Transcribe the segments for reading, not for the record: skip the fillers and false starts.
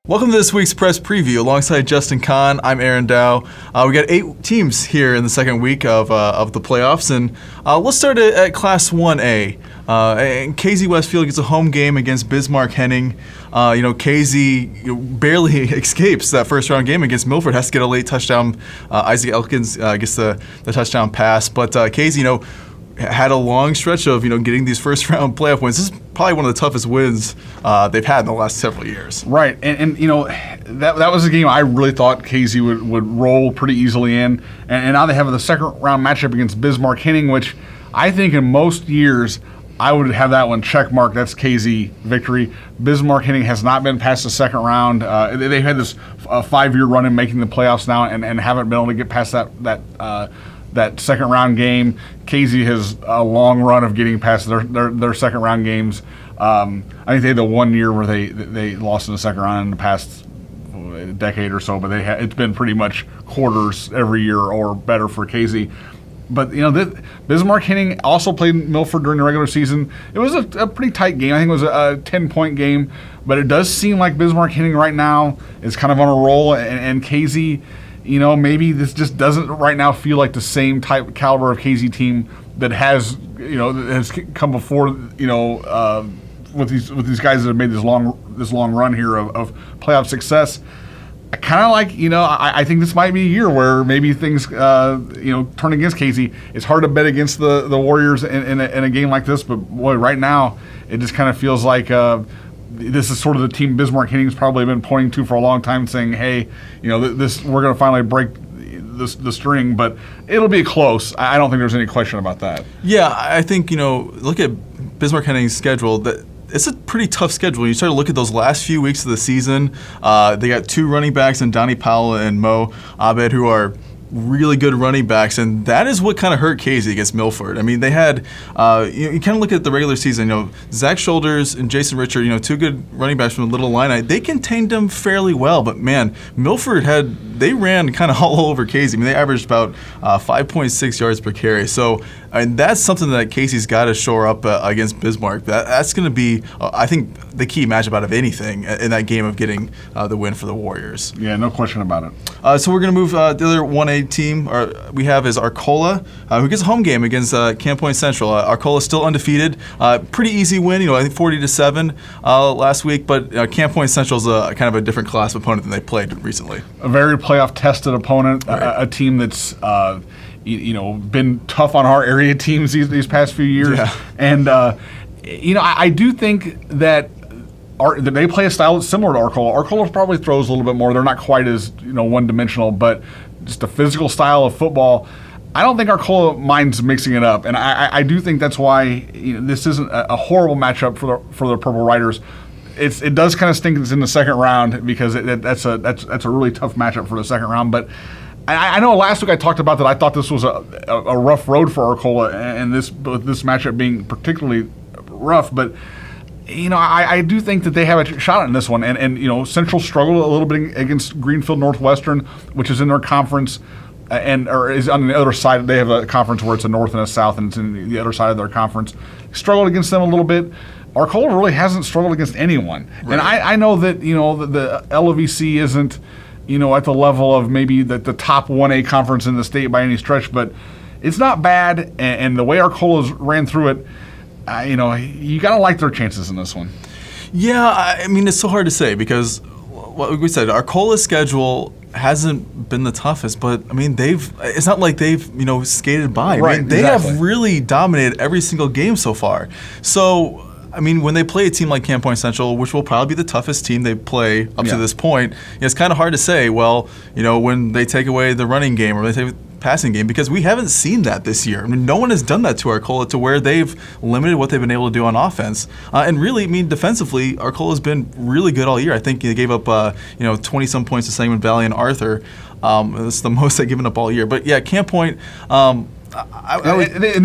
Welcome to this week's press preview. Alongside Justin Conn, I'm Aren Dow. We got 8 teams here in the second week of the playoffs, and let's start at Class 1A. And Casey-Westfield gets a home game against Bismark-Henning. Casey barely escapes that first round game against Milford. Has to get a late touchdown. Isaac Elkins gets the touchdown pass, but Casey, had a long stretch of getting these first round playoff wins. This is probably one of the toughest wins they've had in the last several years. Right, and that was a game I really thought Casey would roll pretty easily in, and now they have the second round matchup against Bismark-Henning, which I think in most years I would have that one check mark. That's Casey victory. Bismark-Henning has not been past the second round. They've had this 5-year run in making the playoffs now, and haven't been able to get past that second round game. Casey has a long run of getting past their second round games. I think they had the 1 year where they lost in the second round in the past decade or so, but it's been pretty much quarters every year or better for Casey. But Bismarck-Henning also played Milford during the regular season. It was a pretty tight game. I think it was a 10-point game, but it does seem like Bismarck-Henning right now is kind of on a roll, and Casey, maybe this just doesn't right now feel like the same type caliber of Casey team that has come before, with these guys that have made this long run here of playoff success. I kind of like, I think this might be a year where maybe things, turn against Casey. It's hard to bet against the Warriors in a game like this, but boy, right now it just kind of feels like this is sort of the team Bismarck-Henning's probably been pointing to for a long time, saying, hey, this we're going to finally break the string, but it'll be close. I don't think there's any question about that. Yeah, I think, look at Bismarck-Henning's schedule. It's a pretty tough schedule. You start to look at those last few weeks of the season. They got 2 running backs in Donnie Powell and Mo Abed, who are really good running backs, and that is what kind of hurt Casey against Milford. I mean, they had, you kind of look at the regular season, Zach Shoulders and Jason Richard, 2 good running backs from the Little Illini. They contained them fairly well, but man, Milford they ran kind of all over Casey. I mean, they averaged about 5.6 yards per carry. So, and that's something that Casey's got to shore up against Bismarck. That's going to be, I think, the key matchup out of anything in that game of getting the win for the Warriors. Yeah, no question about it. So we're going to move the other 1A team we have is Arcola, who gets a home game against Camp Point Central. Arcola still undefeated. Pretty easy win, I think 40-7 last week, but Camp Point Central is kind of a different class of opponent than they played recently. A very playoff-tested opponent, right. A team that's been tough on our area teams these past few years. Yeah. And, I do think that they play a style that's similar to Arcola. Arcola probably throws a little bit more. They're not quite as one-dimensional, but just a physical style of football. I don't think Arcola minds mixing it up, and I do think that's why this isn't a horrible matchup for the Purple Riders. It does kind of stink it's in the second round because that's a really tough matchup for the second round. But I know last week I talked about that I thought this was a rough road for Arcola, and this matchup being particularly rough, but. I do think that they have a shot in this one, and Central struggled a little bit against Greenfield Northwestern, which is in their conference, or is on the other side. They have a conference where it's a north and a south, and it's in the other side of their conference. Struggled against them a little bit. Arcola really hasn't struggled against anyone, right. And I know that the LOVC isn't at the level of maybe the top 1A conference in the state by any stretch, but it's not bad, and the way Arcola's ran through it. You got to like their chances in this one. Yeah, I mean, it's so hard to say because, what we said, Arcola's schedule hasn't been the toughest, but I mean, it's not like they've skated by. Right, I mean, they exactly. have really dominated every single game so far. So, I mean, when they play a team like Camp Point Central, which will probably be the toughest team they play up to this point, it's kind of hard to say, well, when they take away the running game or they take passing game, because we haven't seen that this year. I mean, no one has done that to Arcola to where they've limited what they've been able to do on offense. And really, I mean, defensively, Arcola's been really good all year. I think they gave up 20-some points to Sangamon Valley and Arthur. That's the most they've given up all year. But yeah, Camp Point. And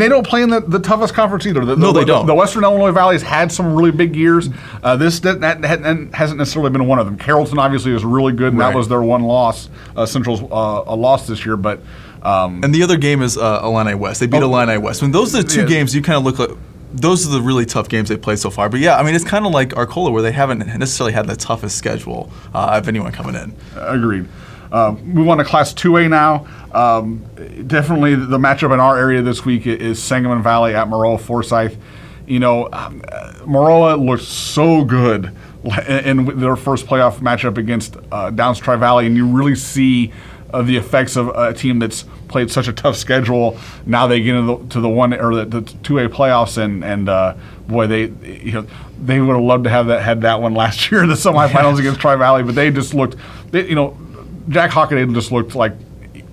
they don't play in the toughest conference either. No, they don't. The Western Illinois Valley has had some really big years. This hasn't necessarily been one of them. Carrollton obviously is really good, and right. That was their one loss. Central's a loss this year, but and the other game is Illini West. They beat Illini West. When those are the two games, you kind of look those are the really tough games they played so far. But yeah, I mean, it's kind of like Arcola, where they haven't necessarily had the toughest schedule of anyone coming in. Agreed. Move on to Class 2A now. Definitely the matchup in our area this week is Sangamon Valley at Maroa-Forsyth. Maroa looked so good in their first playoff matchup against Downs Tri-Valley, and you really see the effects of a team that's played such a tough schedule. Now they get into the 2A playoffs, and boy, they would have loved to have had that one last year in the semifinals against Tri-Valley, but they just looked, Jack Hockaday just looked like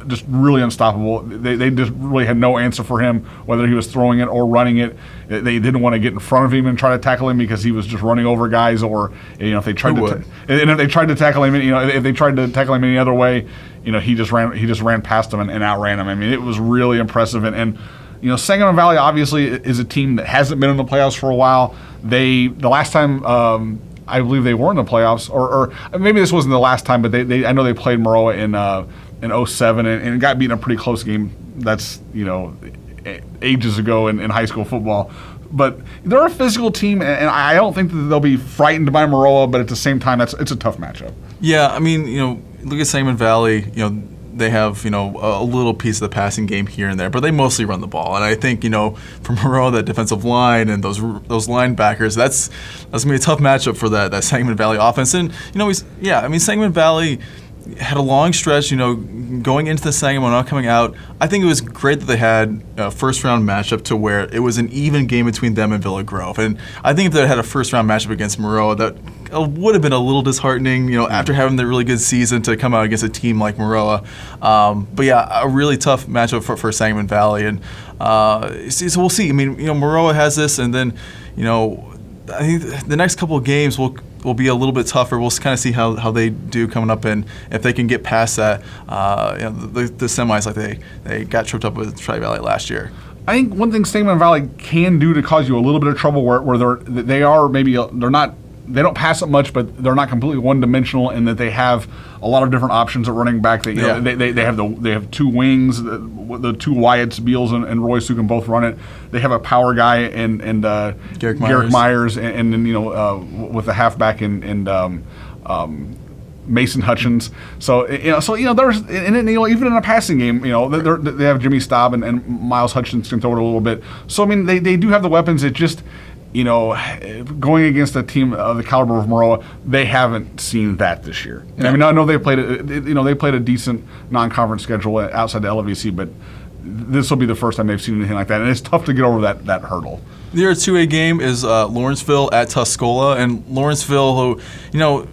just really unstoppable. They just really had no answer for him, whether he was throwing it or running it. They didn't want to get in front of him and try to tackle him because he was just running over guys, or if they tried if they tried to tackle him, if they tried to tackle him any other way, he just ran past them and outran him. I mean, it was really impressive. And Sangamon Valley obviously is a team that hasn't been in the playoffs for a while. The last time I believe they were in the playoffs, or maybe this wasn't the last time, but I know they played Maroa in 07 and got beaten in a pretty close game. That's ages ago in high school football. But they're a physical team, and I don't think that they'll be frightened by Maroa, but at the same time, it's a tough matchup. Yeah, I mean, look at Sangamon Valley, they have, a little piece of the passing game here and there, but they mostly run the ball. And I think, for Maroa, that defensive line and those linebackers, that's going to be a tough matchup for that Sangamon Valley offense. And, Sangamon Valley had a long stretch, going into the Sangamon, not coming out. I think it was great that they had a first-round matchup to where it was an even game between them and Villa Grove. And I think if they had a first-round matchup against Maroa, that would have been a little disheartening, after having the really good season to come out against a team like Maroa. But yeah, a really tough matchup for Sangamon Valley. And so we'll see. I mean, Maroa has this, and then, I think the next couple of games will be a little bit tougher. We'll kind of see how they do coming up, and if they can get past that, the semis like they got tripped up with Tri-Valley last year. I think one thing Sangamon Valley can do to cause you a little bit of trouble, where they don't pass it much, but they're not completely one-dimensional in that they have a lot of different options at running back. They have two wings, the two Wyatts, Beals and Royce, who can both run it. They have a power guy and Garrick Myers, and then with the halfback and Mason Hutchins. So there's even in a passing game, they have Jimmy Staub and Miles Hutchins can throw it a little bit. So I mean they do have the weapons. It just going against a team of the caliber of Maroa, they haven't seen that this year. Yeah. I mean, I know they played a decent non-conference schedule outside the LVC, but this will be the first time they've seen anything like that, and it's tough to get over that hurdle. The other 2A game is Lawrenceville at Tuscola, and Lawrenceville, who,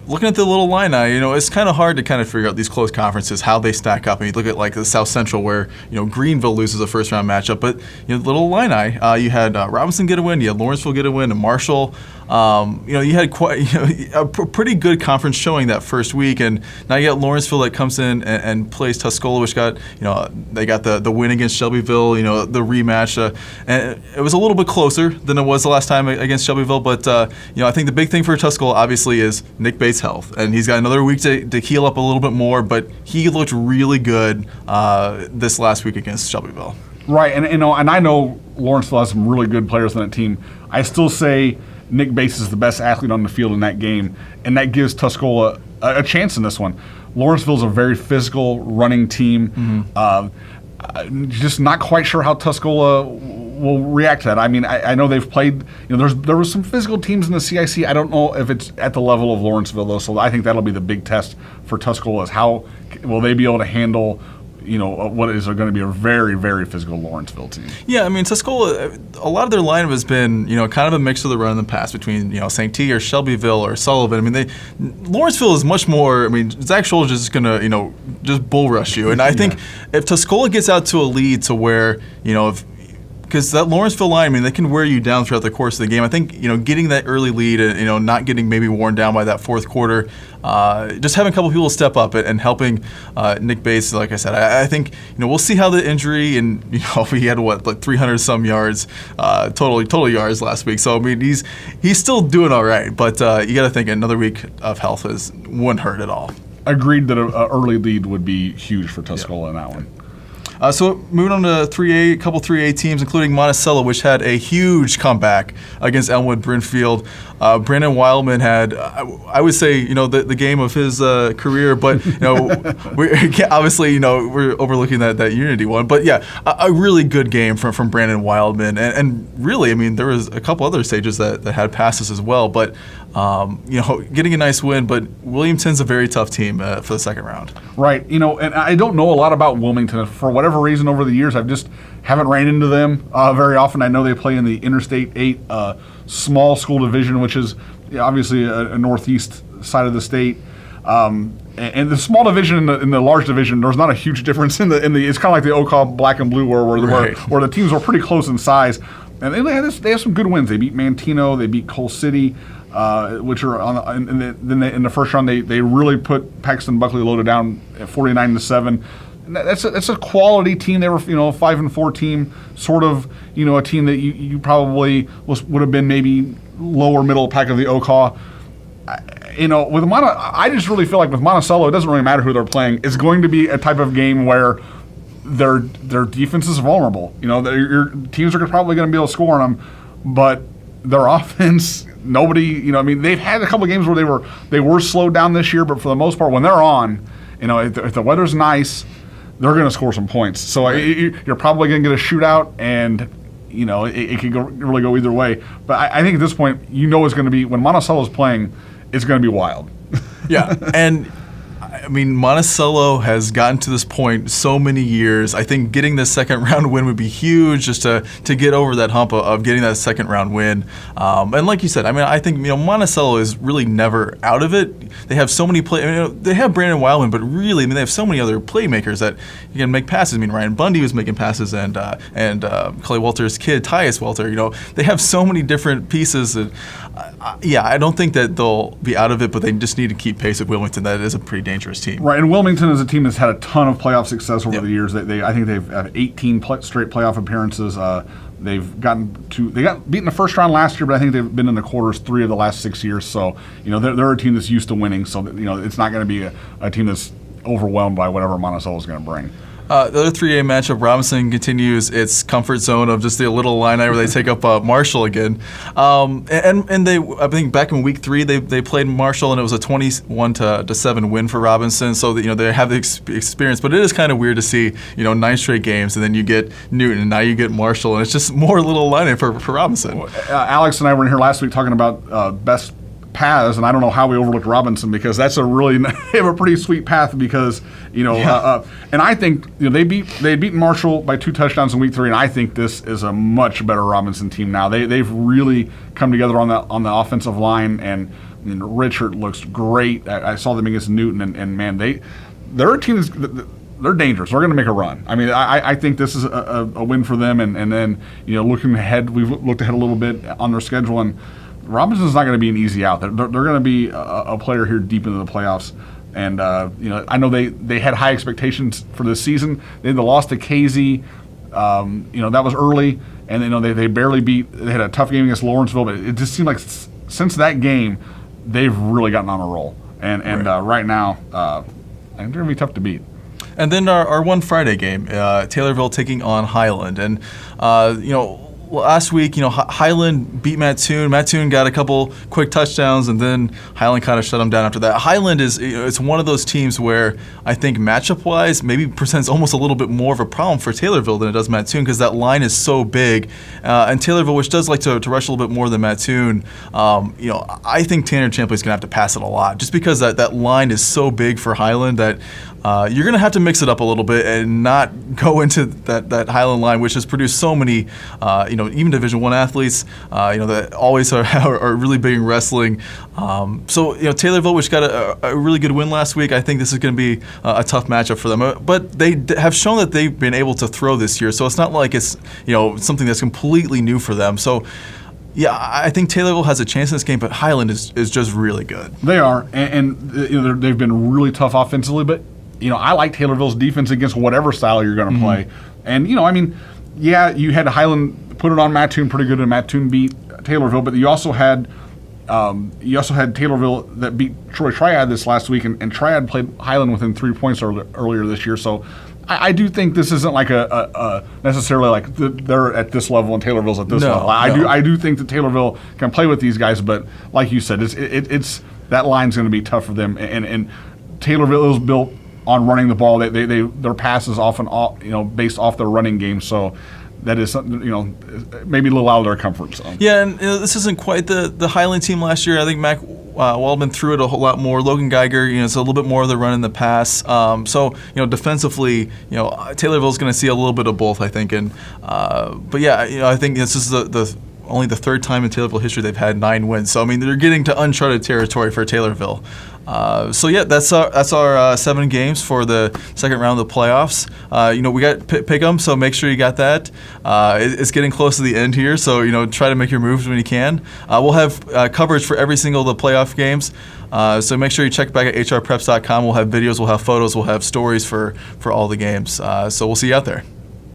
looking at the little line it's kind of hard to kind of figure out these close conferences, how they stack up. And you look at like the South Central, where Greenville loses a first round matchup, but the little Illini, you had Robinson get a win, you had Lawrenceville get a win, and Marshall. You had quite a pretty good conference showing that first week, and now you got Lawrenceville that comes in and plays Tuscola, which got they got the win against Shelbyville, the rematch, and it was a little bit closer than it was the last time against Shelbyville. But I think the big thing for Tuscola obviously is Nick Bates' health, and he's got another week to heal up a little bit more. But he looked really good this last week against Shelbyville. Right, and I know Lawrenceville has some really good players on that team. I still say Nick Bates is the best athlete on the field in that game, and that gives Tuscola a chance in this one. Lawrenceville's a very physical running team. Mm-hmm. Just not quite sure how Tuscola will react to that. I mean, I know they've played. There was some physical teams in the CIC. I don't know if it's at the level of Lawrenceville though. So I think that'll be the big test for Tuscola, is how will they be able to handle what is going to be a very, very physical Lawrenceville team. Yeah, I mean, Tuscola, a lot of their lineup has been, kind of a mix of the run and the pass between, St. T or Shelbyville or Sullivan. I mean, Lawrenceville is much more, Zach Scholl's just going to, just bull rush you. And I think if Tuscola gets out to a lead to where, because that Lawrenceville line, they can wear you down throughout the course of the game. I think, getting that early lead and, not getting maybe worn down by that fourth quarter, just having a couple people step up and helping Nick Bates, like I said, I think, we'll see how the injury, and, he had 300 some yards, total yards last week. So, he's still doing all right, but you got to think another week of health wouldn't hurt at all. Agreed that an early lead would be huge for Tuscola in that one. So moving on to 3A, a couple 3A teams, including Monticello, which had a huge comeback against Elmwood Brinfield. Brandon Wildman had, I would say, the game of his career, but obviously, we're overlooking that Unity one. But yeah, a really good game from Brandon Wildman, and really, I mean, there was a couple other stages that had passes as well. But getting a nice win. But Wilmington's a very tough team for the second round. Right. And I don't know a lot about Wilmington for whatever reason over the years. I've just haven't ran into them very often. I know they play in the Interstate 8 small school division, which is obviously a northeast side of the state. And the small division and the large division, there's not a huge difference in the. It's kind of like the Oka Black and Blue, where the teams were pretty close in size. And they have some good wins. They beat Mantino, they beat Cole City, which are on. In the first round, they really put Paxton Buckley loaded down at 49-7. And that's a quality team. They were 5-4 team, sort of a team that you probably would have been maybe lower middle pack of the Oka. With I just really feel like with Monticello, it doesn't really matter who they're playing. It's going to be a type of game where their defense is vulnerable. Your teams are probably going to be able to score on them, but their offense, nobody. They've had a couple of games where they were slowed down this year, but for the most part, when they're on, if the weather's nice, they're going to score some points. So you're probably going to get a shootout, and it could really go either way. But I think at this point, it's going to be when Monticello's playing, it's going to be wild. Yeah, and I mean, Monticello has gotten to this point so many years. I think getting this second round win would be huge, just to get over that hump of getting that second round win. And like you said, I mean, I think Monticello is really never out of it. They have so many they have Brandon Wildman, but really, I mean, they have so many other playmakers that you can make passes. I mean, Ryan Bundy was making passes, and Clay Walter's kid, Tyus Walter. They have so many different pieces. And, I don't think that they'll be out of it, but they just need to keep pace with Wilmington. That is a pretty dangerous team. Right, and Wilmington is a team that's had a ton of playoff success over the years. I think they've had 18 straight playoff appearances. They got beaten the first round last year, but I think they've been in the quarters 3 of the last 6 years. So they're a team that's used to winning. So it's not going to be a team that's overwhelmed by whatever Monticello is going to bring. The other 3A matchup, Robinson continues its comfort zone of just the little line where they take up Marshall again. And they, I think back in week 3, they played Marshall, and it was a 21-7 win for Robinson. So that, they have the experience, but it is kind of weird to see 9 straight games, and then you get Newton, and now you get Marshall, and it's just more little line for Robinson. Alex and I were in here last week talking about best paths, and I don't know how we overlooked Robinson, because that's they have a pretty sweet path, because and I think they beat Marshall by 2 touchdowns in week 3, and I think this is a much better Robinson team now. They've really come together on the offensive line, and Richard looks great. I saw them against Newton, and man, they're a team they're dangerous. They're going to make a run. I mean, I think this is a win for them, and then looking ahead, we've looked ahead a little bit on their schedule, and Robinson's not going to be an easy out. They're going to be a player here deep into the playoffs. And, I know they had high expectations for this season. They had the loss to Casey. That was early. And, they barely they had a tough game against Lawrenceville. But it just seemed like since that game, they've really gotten on a roll. And right now, I think they're going to be tough to beat. And then our one Friday game, Taylorville taking on Highland. And, last week, Highland beat Mattoon. Mattoon got a couple quick touchdowns, and then Highland kind of shut them down after that. Highland is it's one of those teams where I think matchup-wise maybe presents almost a little bit more of a problem for Taylorville than it does Mattoon, because that line is so big. And Taylorville, which does like to rush a little bit more than Mattoon, I think Tanner Champley's going to have to pass it a lot, just because that line is so big for Highland that you're going to have to mix it up a little bit and not go into that Highland line, which has produced so many, even Division I athletes, that always are really big in wrestling. Taylorville, which got a really good win last week, I think this is going to be a tough matchup for them. But they have shown that they've been able to throw this year, so it's not like it's something that's completely new for them. So. Yeah, I think Taylorville has a chance in this game, but Highland is just really good. They are, and they've been really tough offensively, but I like Taylorville's defense against whatever style you're going to play. And, you had Highland put it on Mattoon pretty good, and Mattoon beat Taylorville, but you also had, You also had Taylorville that beat Troy Triad this last week, and Triad played Highland within 3 points earlier this year. So I do think this isn't like a necessarily like they're at this level and Taylorville's at this level. I do think that Taylorville can play with these guys, but like you said, it's that line's going to be tough for them. And Taylorville is built on running the ball. Their pass is often based off their running game. So that is something, maybe a little out of their comfort zone. Yeah, and this isn't quite the Highland team last year. I think Mac Waldman threw it a whole lot more. Logan Geiger, it's a little bit more of the run in the pass. So defensively, Taylorville's going to see a little bit of both, I think. And but yeah, I think this is only the third time in Taylorville history they've had 9 wins. So I mean, they're getting to uncharted territory for Taylorville. So yeah, that's our 7 games for the second round of the playoffs. We got Pick'em, so make sure you got that. It's getting close to the end here, so try to make your moves when you can. We'll have coverage for every single of the playoff games. So make sure you check back at hrpreps.com. We'll have videos, we'll have photos, we'll have stories for all the games. So we'll see you out there.